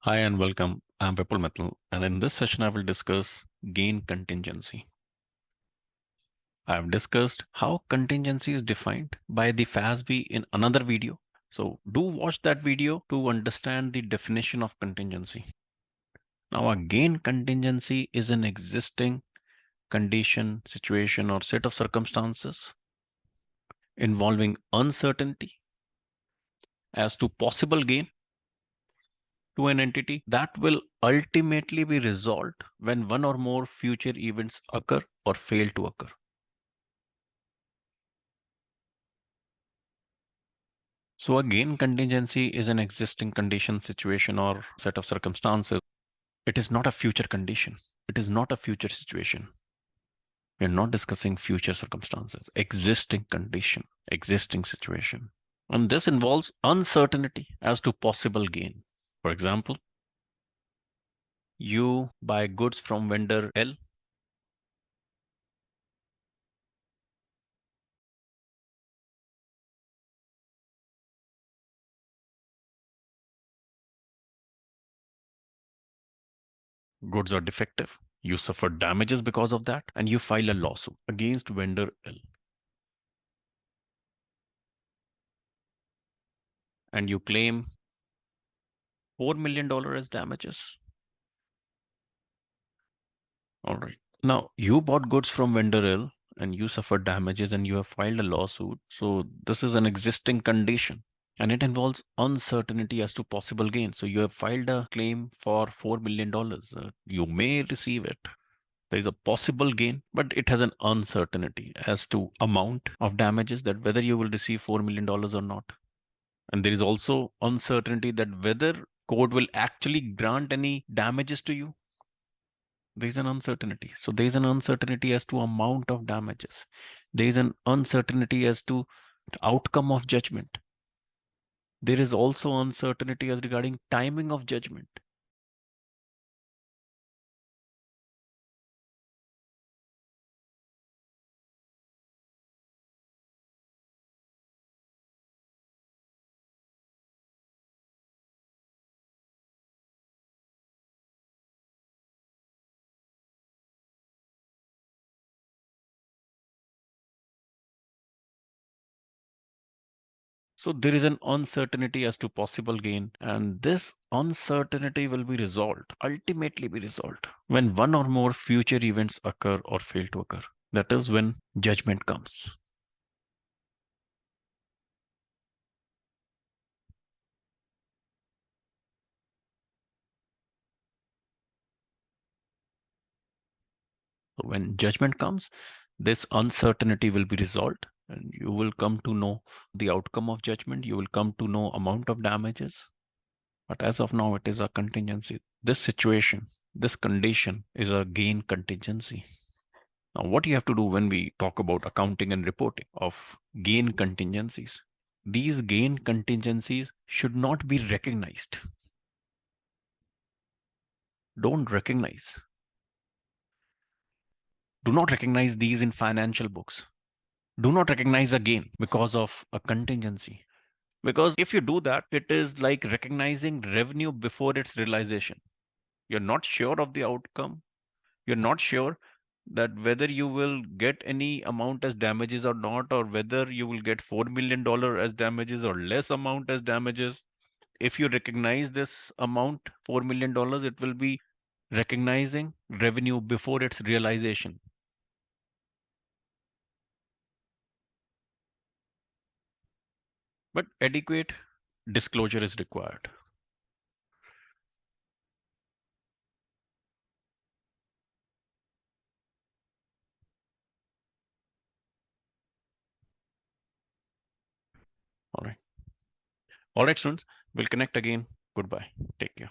Hi and welcome. I'm Vipul Mittal, and in this session, I will discuss gain contingency. I have discussed how contingency is defined by the FASB in another video. So, do watch that video to understand the definition of contingency. Now, a gain contingency is an existing condition, situation, or set of circumstances involving uncertainty as to possible gain to an entity that will ultimately be resolved when one or more future events occur or fail to occur. So a gain contingency is an existing condition, situation, or set of circumstances. It is not a future condition. It is not a future situation. We are not discussing future circumstances, existing condition, existing situation. And this involves uncertainty as to possible gain. For example, you buy goods from vendor L. Goods are defective. You suffer damages because of that, and you file a lawsuit against vendor L. And you claim $4 million as damages. All right. Now, you bought goods from vendor L and you suffered damages and you have filed a lawsuit. So, this is an existing condition and it involves uncertainty as to possible gain. So, you have filed a claim for $4 million. You may receive it. There is a possible gain, but it has an uncertainty as to amount of damages, that whether you will receive $4 million or not. And there is also uncertainty that whether court will actually grant any damages to you. There is an uncertainty. So there is an uncertainty as to amount of damages. There is an uncertainty as to the outcome of judgment. There is also uncertainty as regarding timing of judgment. So there is an uncertainty as to possible gain, and this uncertainty will be resolved, ultimately be resolved, when one or more future events occur or fail to occur. That is when judgment comes. So when judgment comes, this uncertainty will be resolved and you will come to know the outcome of judgment. You will come to know amount of damages. But as of now, it is a contingency. This situation, this condition is a gain contingency. Now, what you have to do when we talk about accounting and reporting of gain contingencies, these gain contingencies should not be recognized. Don't recognize. Do not recognize these in financial books. Do not recognize a gain because of a contingency. Because if you do that, it is like recognizing revenue before its realization. You're not sure of the outcome. You're not sure that whether you will get any amount as damages or not, or whether you will get $4 million as damages or less amount as damages. If you recognize this amount, $4 million, it will be recognizing revenue before its realization. But adequate disclosure is required. All right. All right, students, we'll connect again. Goodbye. Take care.